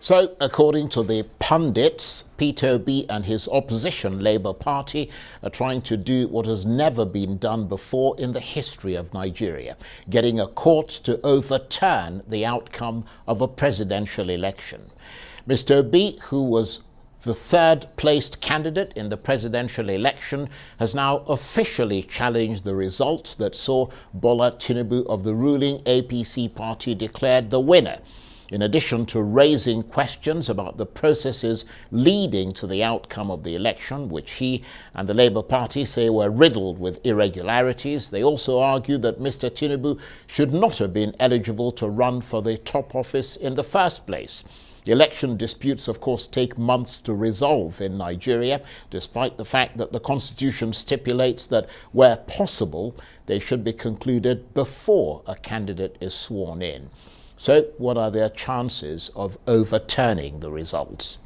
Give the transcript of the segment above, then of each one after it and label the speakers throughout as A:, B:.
A: So, according to the pundits, Peter Obi and his opposition Labour Party are trying to do what has never been done before in the history of Nigeria, getting a court to overturn the outcome of a presidential election. Mr. Obi, who was the third-placed candidate in the presidential election, has now officially challenged the results that saw Bola Tinubu of the ruling APC party declared the winner, in addition to raising questions about the processes leading to the outcome of the election, which he and the Labour Party say were riddled with irregularities. They also argue that Mr. Tinubu should not have been eligible to run for the top office in the first place. Election disputes, of course, take months to resolve in Nigeria, despite the fact that the Constitution stipulates that, where possible, they should be concluded before a candidate is sworn in. So, what are their chances of overturning the results?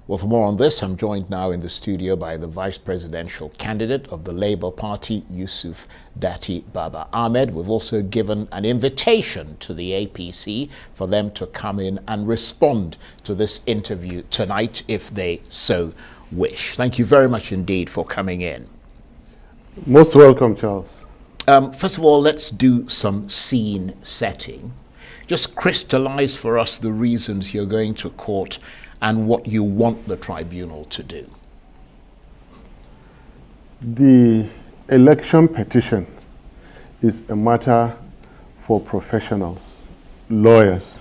A: Well, for more on this, I'm joined now in the studio by the vice presidential candidate of the Labour Party, Yusuf Datti Baba Ahmed. We've also given an invitation to the APC for them to come in and respond to this interview tonight if they so wish. Thank you very much indeed for coming in.
B: Most welcome, Charles.
A: First of all, let's do some scene setting. Just crystallize for us the reasons you're going to court and what you want the tribunal to do.
B: The election petition is a matter for professionals, lawyers,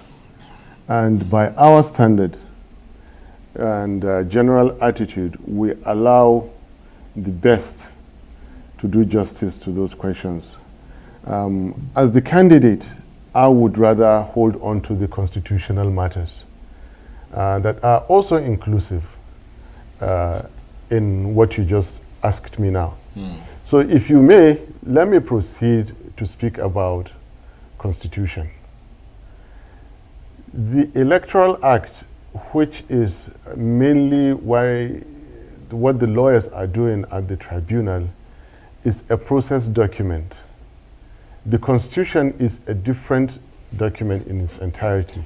B: and by our standard and general attitude, we allow the best to do justice to those questions. As the candidate, I would rather hold on to the constitutional matters that are also inclusive in what you just asked me now. So if you may, let me proceed to speak about Constitution. The Electoral Act, which is mainly what the lawyers are doing at the tribunal, is a process document. The Constitution is a different document in its entirety.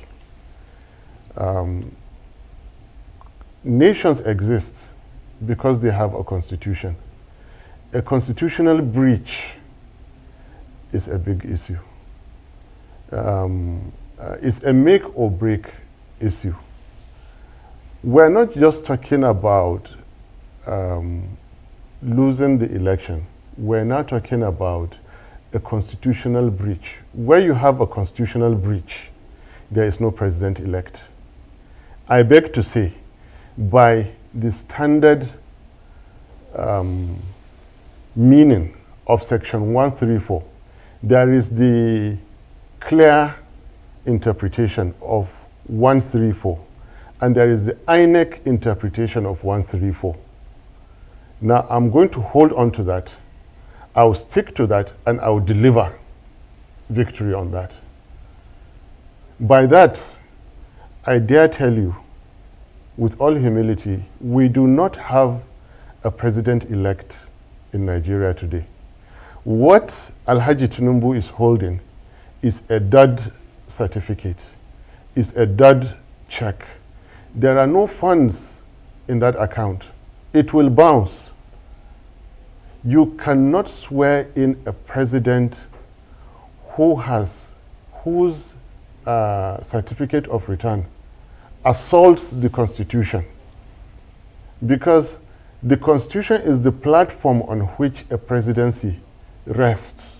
B: Nations exist because they have a constitution. A constitutional breach is a big issue. It's a make or break issue. We're not just talking about losing the election. We're now talking about a constitutional breach. Where you have a constitutional breach, there is no president-elect. I beg to say, by the standard meaning of Section 134, there is the clear interpretation of 134, and there is the INEC interpretation of 134. Now, I'm going to hold on to that. I'll stick to that, and I'll deliver victory on that. By that, I dare tell you, with all humility, we do not have a president-elect in Nigeria today. What Alhaji Tinubu is holding is a dud certificate, is a dud check. There are no funds in that account. It will bounce. You cannot swear in a president whose certificate of return assaults the Constitution, because the Constitution is the platform on which a presidency rests,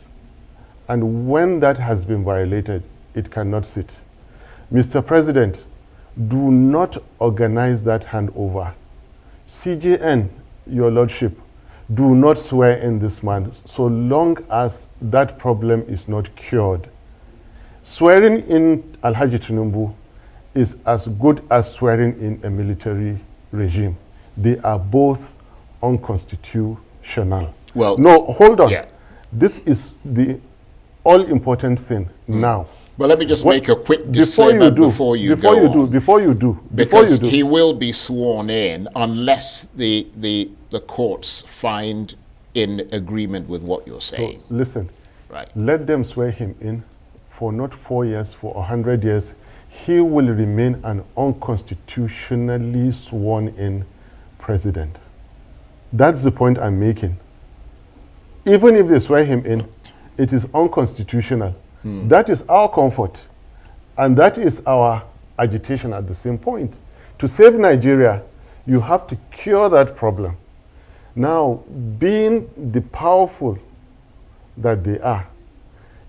B: and when that has been violated, it cannot sit. Mr. President, do not organize that handover. CJN, your lordship, do not swear in this man so long as that problem is not cured. Swearing in Alhaji Tinubu is as good as swearing in a military regime. They are both unconstitutional.
A: Well,
B: no, hold on.
A: Yeah.
B: This is the all-important thing now.
A: Well, let me just make a quick disclaimer before you go.
B: Before you do.
A: Because he will be sworn in unless the courts find in agreement with what you're saying.
B: So, listen,
A: right.
B: Let them swear him in for not 4 years, for 100 years. he will remain an unconstitutionally sworn-in president. That's the point I'm making. Even if they swear him in, it is unconstitutional. That is our comfort, and that is our agitation at the same point. To save Nigeria, you have to cure that problem. Now, being the powerful that they are,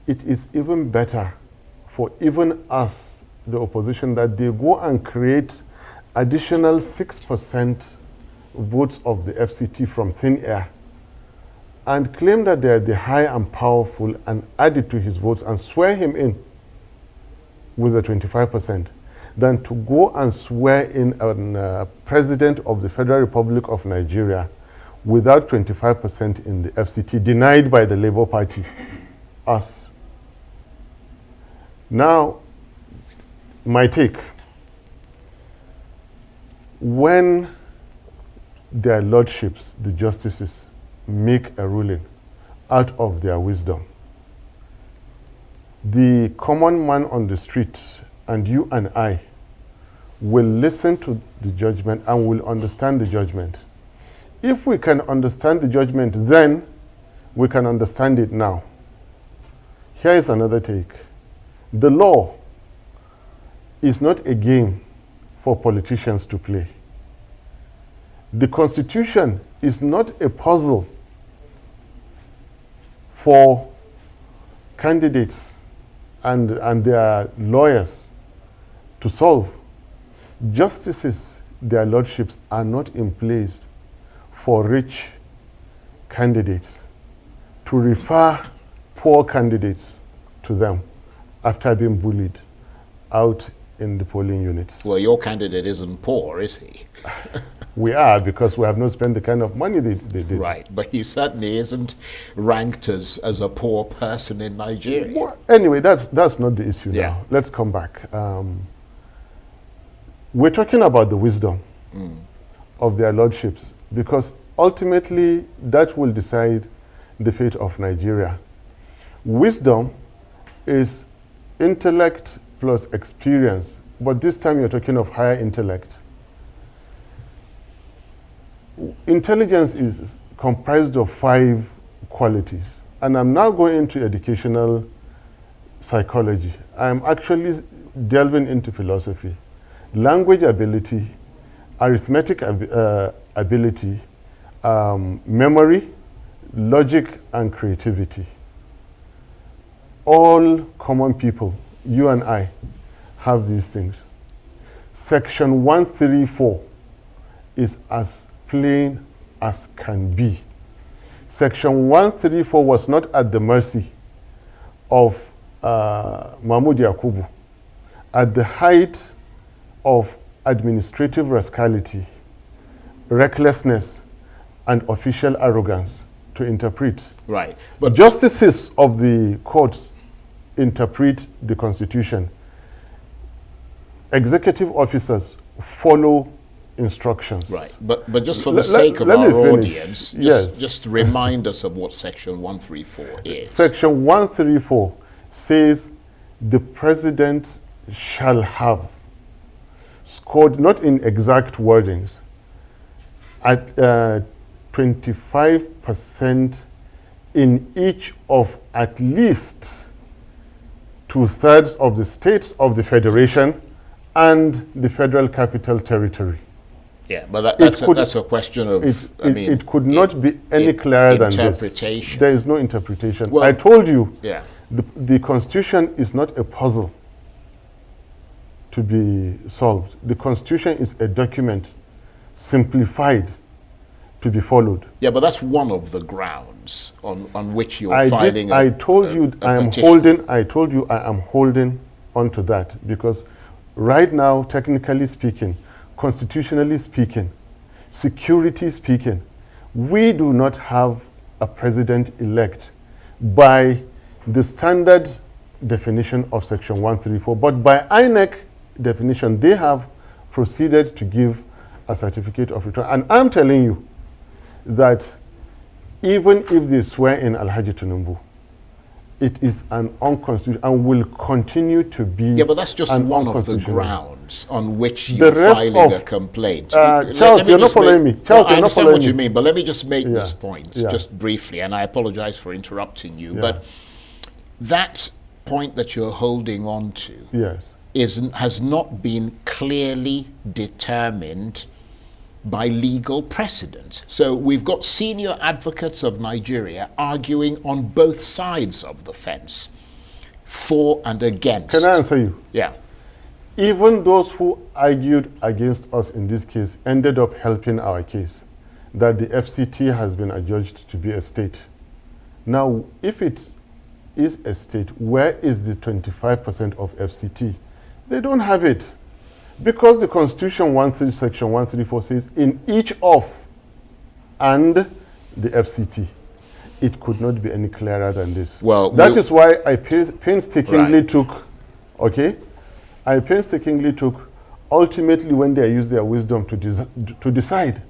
B: it is even better for even us, the opposition, that they go and create additional 6% votes of the FCT from thin air and claim that they are the high and powerful and add it to his votes and swear him in with the 25%, than to go and swear in a president of the Federal Republic of Nigeria without 25% in the FCT, denied by the Labour Party, us. Now, my take, when their lordships, the justices, make a ruling out of their wisdom, the common man on the street and you and I will listen to the judgment and will understand the judgment. If we can understand the judgment then, we can understand it now. Here is another take. The law is not a game for politicians to play. The Constitution is not a puzzle for candidates and their lawyers to solve. Justices, their lordships, are not in place for rich candidates to refer poor candidates to them after being bullied out in the polling units.
A: Well, your candidate isn't poor, is he?
B: We are, because we have not spent the kind of money they did.
A: Right, but he certainly isn't ranked as a poor person in Nigeria.
B: Well, anyway, that's not the issue
A: Yeah.
B: now. Let's come back. We're talking about the wisdom of their lordships, because ultimately that will decide the fate of Nigeria. Wisdom is intellect plus experience, but this time you're talking of higher intellect. Intelligence is comprised of 5 qualities, and I'm now going into educational psychology. I'm actually delving into philosophy. Language ability, arithmetic ability, memory, logic, and creativity. All common people, you and I, have these things. Section 134 is as plain as can be. Section 134 was not at the mercy of Mahmoud Yakubu. At the height of administrative rascality, recklessness, and official arrogance to interpret.
A: Right.
B: But justices of the courts interpret the Constitution. Executive officers follow instructions.
A: Right, but just for the sake of our audience, just remind us of what Section 134 is.
B: Section 134 says the president shall have scored, not in exact wordings, at 25% in each of at least 2/3 of the states of the federation and the Federal Capital Territory.
A: Yeah, but that's a question of,
B: it could not be any clearer than this.
A: Interpretation.
B: There is no interpretation.
A: Well,
B: I told you,
A: yeah.
B: the Constitution is not a puzzle to be solved. The Constitution is a document simplified to be followed.
A: Yeah, but that's one of the grounds on which you're filing
B: I told you I am holding onto that, because right now, technically speaking, constitutionally speaking, security speaking, we do not have a president-elect by the standard definition of Section 134, but by INEC definition, they have proceeded to give a certificate of return. And I'm telling you that even if they swear in Alhaji Tinubu, it is an unconstitutional and will continue to be.
A: Yeah, but that's just one of the grounds on which you're filing a complaint.
B: Charles, you're not following me. Charles,
A: I understand what you mean, but let me just make this point just briefly, and I apologize for interrupting you. But that point that you're holding on to has not been clearly determined by legal precedent. So we've got senior advocates of Nigeria arguing on both sides of the fence, for and against.
B: Can I answer you?
A: Yeah.
B: Even those who argued against us in this case ended up helping our case, that the FCT has been adjudged to be a state. Now, if it is a state, where is the 25% of FCT? They don't have it. Because the Constitution Section 134 says, in each of and the FCT. It could not be any clearer than this.
A: Well,
B: that is why I painstakingly took, I painstakingly took, ultimately when they use their wisdom to decide,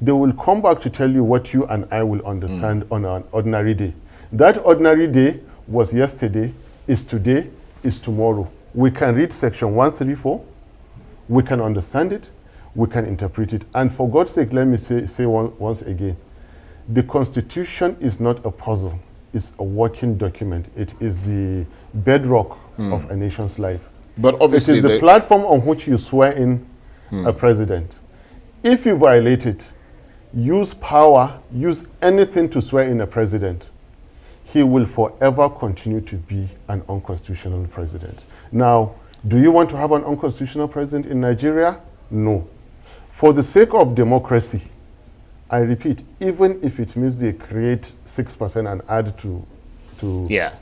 B: they will come back to tell you what you and I will understand on an ordinary day. That ordinary day was yesterday, is today, is tomorrow. We can read Section 134, we can understand it, we can interpret it. And for God's sake, let me say once again, the Constitution is not a puzzle, it's a working document. It is the bedrock of a nation's life.
A: But obviously
B: it is the platform on which you swear in a president. If you violate it, use power, use anything to swear in a president, he will forever continue to be an unconstitutional president. Now, do you want to have an unconstitutional president in Nigeria? No. For the sake of democracy, I repeat, even if it means they create 6% and add to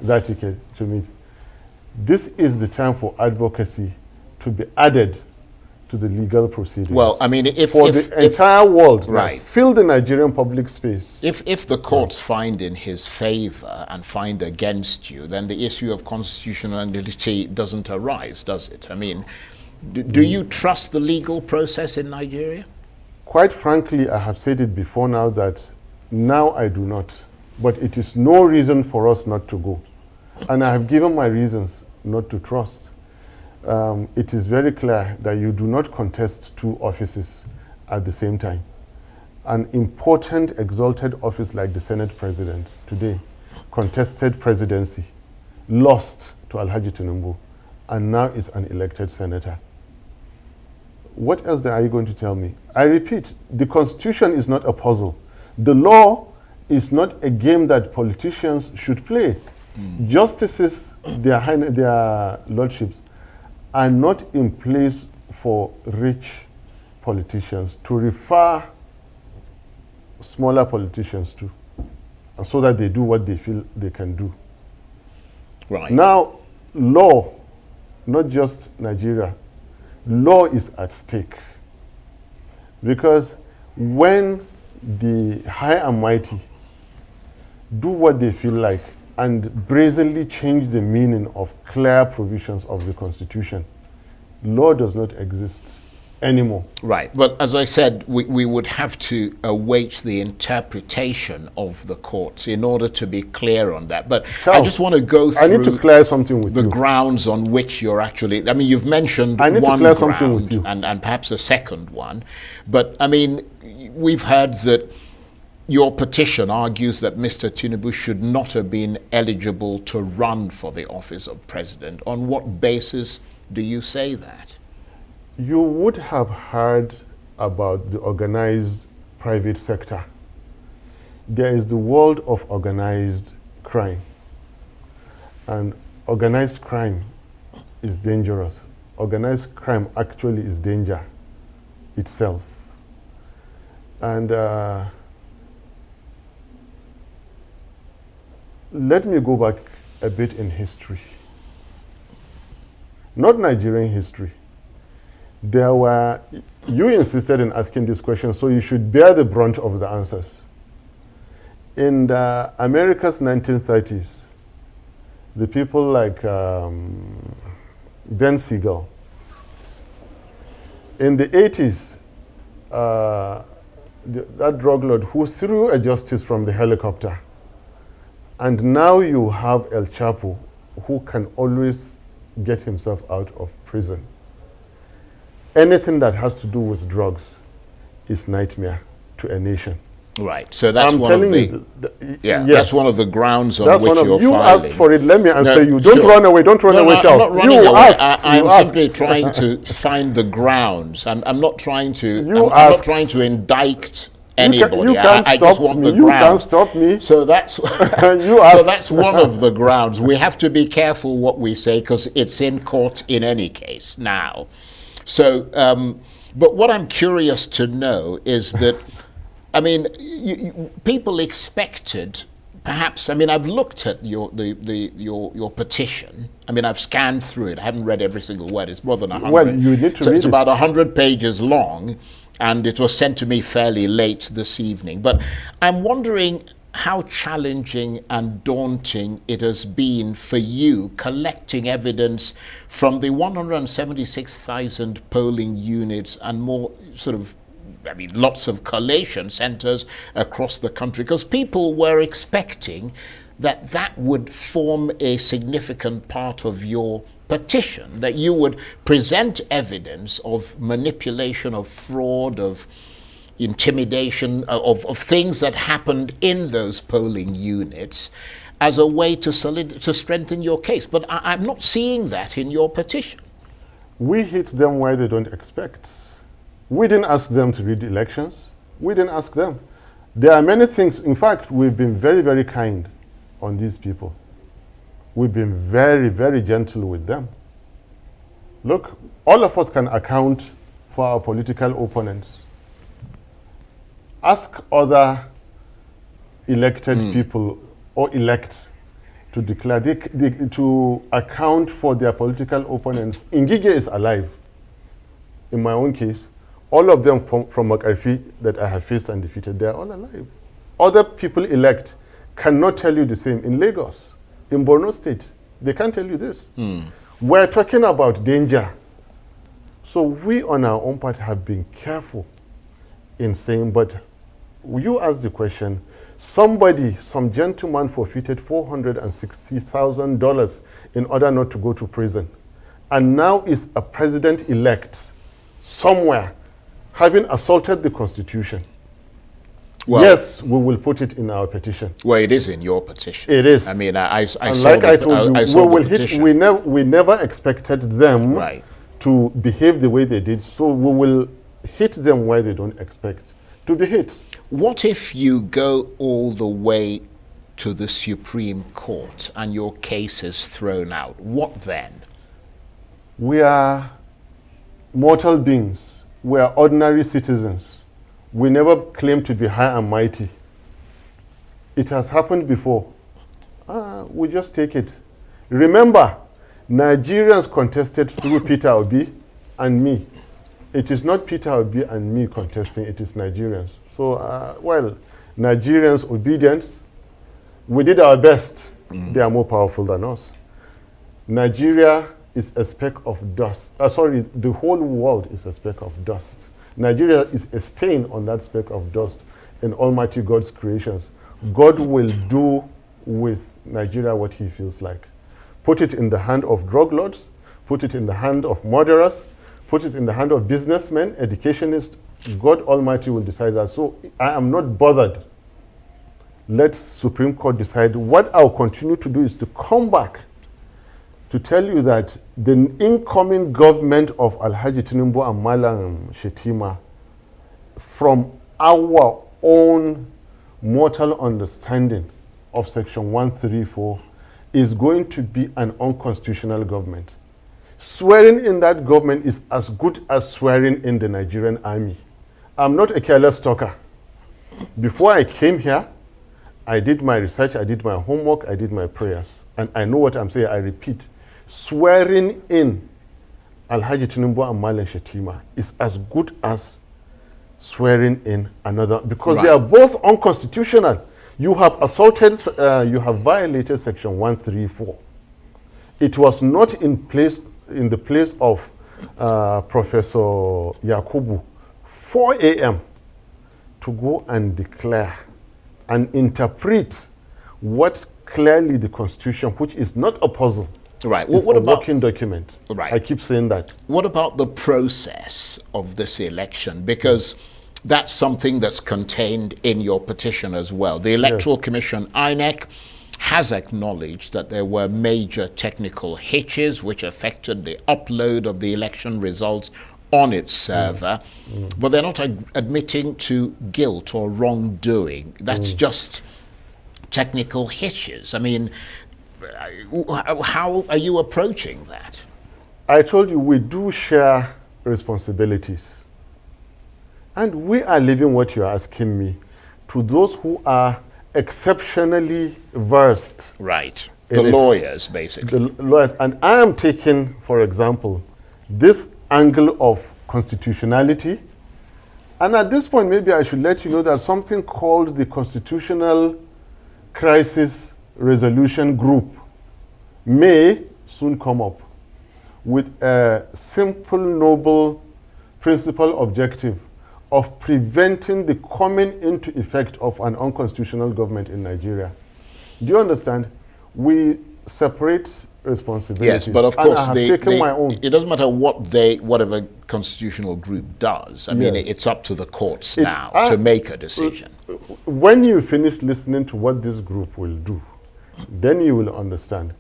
B: that ticket to me, this is the time for advocacy to be added to the legal proceedings.
A: Well, I mean, if
B: the entire world,
A: right,
B: fill the Nigerian public space.
A: If the courts find in his favor and find against you, then the issue of constitutionality doesn't arise, does it? I mean, do you trust the legal process in Nigeria?
B: Quite frankly, I have said it before now that now I do not. But it is no reason for us not to go. And I have given my reasons not to trust. It is very clear that you do not contest two offices at the same time. An important exalted office like the Senate President today contested presidency, lost to Alhaji Tinubu, and now is an elected senator. What else are you going to tell me? I repeat, the Constitution is not a puzzle. The law is not a game that politicians should play. Justices, their lordships, are not in place for rich politicians to refer smaller politicians to, so that they do what they feel they can do.
A: Right.
B: Now, law, not just Nigeria, law is at stake. Because when the high and mighty do what they feel like and brazenly change the meaning of clear provisions of the Constitution, law does not exist anymore.
A: Right, but as I said, we would have to await the interpretation of the courts in order to be clear on that. But Charles, I just want to go through
B: I need to clear something with
A: the
B: you.
A: Grounds on which you're actually, I mean, you've mentioned one ground and perhaps a second one, but I mean, we've heard that your petition argues that Mr. Tinubu should not have been eligible to run for the office of president. On what basis do you say that?
B: You would have heard about the organized private sector. There is the world of organized crime. And organized crime is dangerous. Organized crime actually is danger itself. And let me go back a bit in history. Not Nigerian history. There were, you insisted in asking this question, so you should bear the brunt of the answers. In the America's 1930s, the people like Ben Siegel. In the 80s, that drug lord who threw a justice from the helicopter And now you have El Chapo, who can always get himself out of prison. Anything that has to do with drugs is nightmare to a nation.
A: Right. So that's
B: I'm
A: one of
B: telling
A: the
B: you,
A: yeah.
B: yes.
A: That's one of the grounds on
B: That's
A: which
B: one of,
A: you're
B: you
A: filing.
B: asked for it. Let me answer
A: No,
B: you. Don't
A: sure.
B: run away. Don't run away,
A: I'm
B: Charles.
A: not running
B: You
A: away.
B: asked.
A: I'm
B: you
A: simply
B: asked.
A: trying to find the grounds. I'm not trying to.
B: You
A: I'm not
B: asked.
A: trying to indict
B: You
A: anybody.
B: can't
A: I
B: stop
A: just want
B: me.
A: the
B: You
A: grounds.
B: can't stop me.
A: So that's
B: You
A: so
B: asked.
A: that's one of the grounds. We have to be careful what we say because it's in court in any case now. So, but what I'm curious to know is that, I mean, people expected. Perhaps, I mean, I've looked at your petition. I mean, I've scanned through it. I haven't read every single word. It's more than 100.
B: Well, you need to
A: so
B: read
A: it's
B: it.
A: about 100 pages long, and it was sent to me fairly late this evening. But I'm wondering how challenging and daunting it has been for you collecting evidence from the 176,000 polling units and more sort of, I mean, lots of collation centers across the country, because people were expecting that that would form a significant part of your petition, that you would present evidence of manipulation, of fraud, of intimidation, of things that happened in those polling units as a way to strengthen your case. But I'm not seeing that in your petition.
B: We hit them where they don't expect. We didn't ask them to read elections. We didn't ask them. There are many things. In fact, we've been very, very kind on these people. We've been very, very gentle with them. Look, all of us can account for our political opponents. Ask other elected people or elect to declare, to account for their political opponents. Ngige is alive. In my own case, all of them from McAfee that I have faced and defeated, they are all alive. Other people elect cannot tell you the same. In Lagos, in Borno State, they can't tell you this. We're talking about danger. So we on our own part have been careful in saying, but you asked the question, some gentleman forfeited $460,000 in order not to go to prison. And now is a president-elect somewhere having assaulted the Constitution. Well, yes, we will put it in our petition.
A: Well, it is in your petition.
B: It is.
A: I mean, I saw
B: like I told you, we never expected them to behave the way they did, so we will hit them where they don't expect to be hit.
A: What if you go all the way to the Supreme Court and your case is thrown out? What then?
B: We are mortal beings. We are ordinary citizens. We never claim to be high and mighty. It has happened before. We just take it. Remember, Nigerians contested through Peter Obi and me. It is not Peter Obi and me contesting, it is Nigerians. So, well, Nigerians' obedience, we did our best. They are more powerful than us. Nigeria is a speck of dust. Sorry, the whole world is a speck of dust. Nigeria is a stain on that speck of dust in Almighty God's creations. God will do with Nigeria what he feels like. Put it in the hand of drug lords, put it in the hand of murderers, put it in the hand of businessmen, educationists. God Almighty will decide that. So I am not bothered. Let Supreme Court decide. What I'll continue to do is to come back to tell you that the incoming government of Alhaji Tinubu and Malam Shetima, from our own mortal understanding of Section 134, is going to be an unconstitutional government. Swearing in that government is as good as swearing in the Nigerian army. I'm not a careless talker. Before I came here, I did my research, I did my homework, I did my prayers. And I know what I'm saying, I repeat. Swearing in Alhaji Tinubu and Malam Shetima is as good as swearing in another, because they are both unconstitutional. You have assaulted, you have violated Section 134. It was not in the place of Professor Yakubu, 4 a.m. to go and declare and interpret what clearly the Constitution, which is not a puzzle.
A: Right.
B: It's
A: What
B: a
A: about
B: working document.
A: Right.
B: I keep saying that.
A: What about the process of this election? Because that's something that's contained in your petition as well. The Electoral Commission, INEC, has acknowledged that there were major technical hitches which affected the upload of the election results on its server, but they're not admitting to guilt or wrongdoing. That's just technical hitches. I mean, how are you approaching that?
B: I told you we do share responsibilities. And we are leaving what you're asking me to those who are exceptionally versed.
A: Right. The lawyers, basically.
B: The lawyers. And I am taking, for example, this angle of constitutionality. And at this point, maybe I should let you know that something called the Constitutional Crisis Resolution Group may soon come up with a simple, noble, principal objective of preventing the coming into effect of an unconstitutional government in Nigeria. Do you understand? We separate responsibilities.
A: Yes, but of course,
B: it
A: doesn't matter whatever constitutional group does. I mean, it's up to the courts now to make a decision.
B: When you finish listening to what this group will do, then you will understand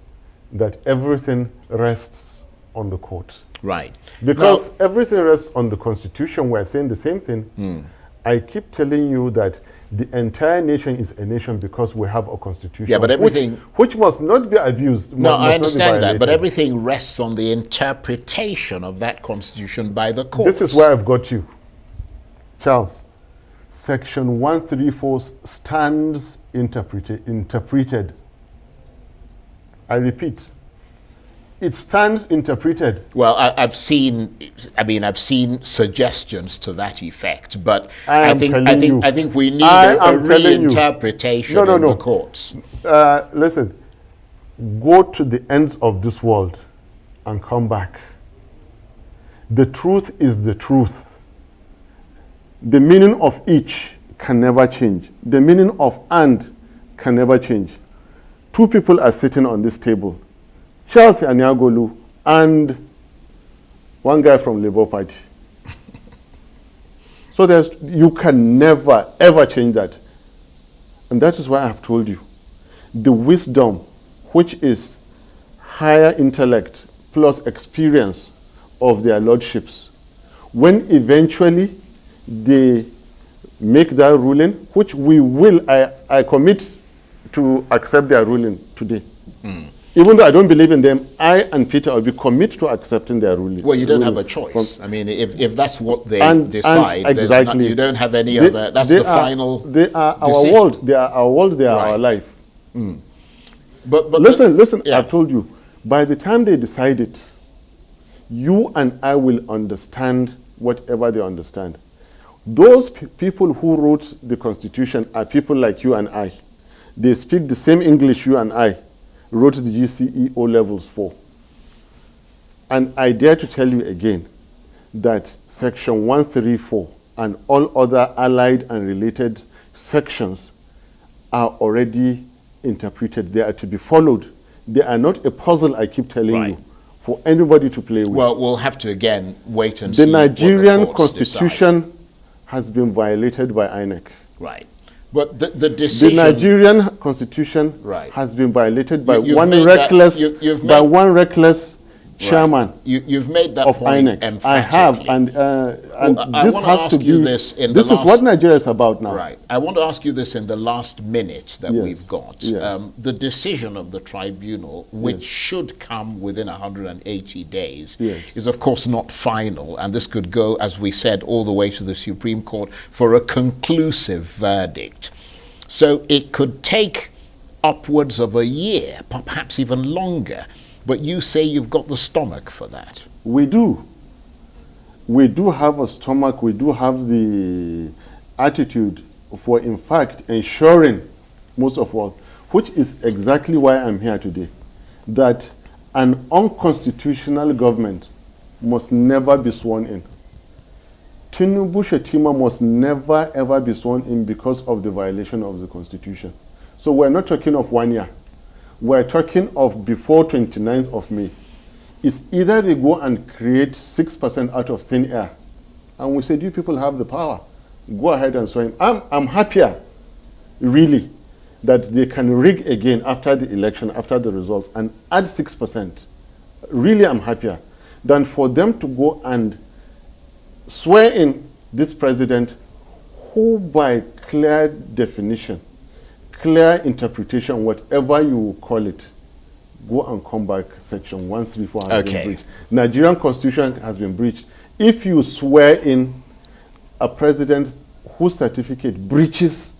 B: that everything rests on the court.
A: Right.
B: Because
A: now,
B: everything rests on the Constitution. We're saying the same thing. I keep telling you that the entire nation is a nation because we have a constitution.
A: Yeah, but everything...
B: Which must not be abused.
A: No, I understand that, but everything rests on the interpretation of that constitution by the courts.
B: This is where I've got you. Charles, Section 134 stands interpreted. I repeat, it stands interpreted.
A: Well, I've seen suggestions to that effect, but I think we need a reinterpretation in the courts.
B: Listen, go to the ends of this world and come back. The truth is the truth. The meaning of each can never change. The meaning of and can never change. Two people are sitting on this table, Charles Anyagolu and one guy from Labour Party. So you can never, ever change that. And that is why I have told you, the wisdom, which is higher intellect plus experience of their lordships, when eventually they make that ruling, which we will, I commit to accept their ruling today. Even though I don't believe in them, I and Peter will be committed to accepting their ruling.
A: Well, you don't have a choice. I mean, if that's what they decide,
B: exactly.
A: You don't have any other. That's the final.
B: They are our world. They are our world. They are our life.
A: But
B: listen. Yeah. I've told you. By the time they decide it, you and I will understand whatever they understand. Those people who wrote the Constitution are people like you and I. They speak the same English you and I wrote the GCE O levels for. And I dare to tell you again that Section 134 and all other allied and related sections are already interpreted. They are to be followed. They are not a puzzle, I keep telling you, for anybody to play with.
A: Well, we'll have to again wait and see.
B: The Nigerian Constitution
A: decide.
B: Has been violated by INEC.
A: Right. But the decision...
B: The Nigerian Constitution has been violated by one reckless chairman
A: you've made that
B: of
A: point
B: INEC.
A: Emphatically.
B: I have, and this has to be... This is what Nigeria is about now.
A: Right. I want to ask you this in the last minute that we've got.
B: Yes.
A: The decision of the tribunal, which should come within 180 days, is of course not final, and this could go, as we said, all the way to the Supreme Court for a conclusive verdict. So it could take upwards of a year, perhaps even longer. But you say you've got the stomach for that.
B: We do. We do have a stomach. We do have the attitude for, in fact, ensuring most of all, which is exactly why I'm here today, that an unconstitutional government must never be sworn in. Tinubu Shetima must never ever be sworn in because of the violation of the Constitution. So we're not talking of 1 year. we're talking of before 29th of May, is either they go and create 6% out of thin air, and we said, you people have the power, go ahead and swear in. I'm happier, really, that they can rig again after the election, after the results, and add 6%. Really, I'm happier than for them to go and swear in this president who, by clear definition, clear interpretation, whatever you will call it, go and come back, section 134 has been breached. Nigerian constitution has been breached. If you swear in a president whose certificate breaches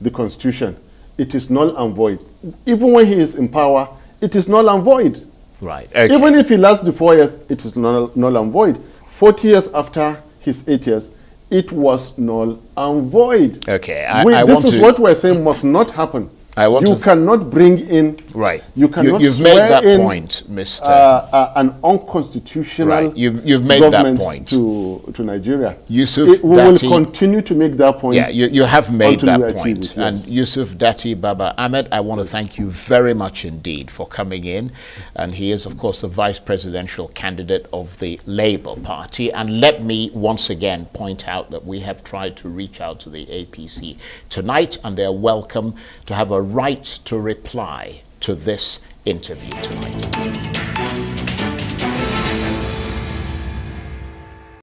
B: the constitution, it is null and void. Even when he is in power, it is null and void.
A: Right. Okay.
B: Even if he lasts the 4 years, it is null and void. 40 years after his 8 years, it was null and void.
A: Okay.
B: This is what we're saying must not happen. You cannot bring in.
A: Right.
B: You cannot
A: You've made that point, Mr.
B: An unconstitutional.
A: Right. You've made that point
B: to Nigeria.
A: Yusuf,
B: we will continue to make that point.
A: Yeah, you have made that point.
B: It, yes.
A: And Yusuf, Datti, Baba, Ahmed, I want to thank you very much indeed for coming in. And he is, of course, the vice presidential candidate of the Labour Party. And let me once again point out that we have tried to reach out to the APC tonight, and they're welcome to have a right to reply to this interview tonight.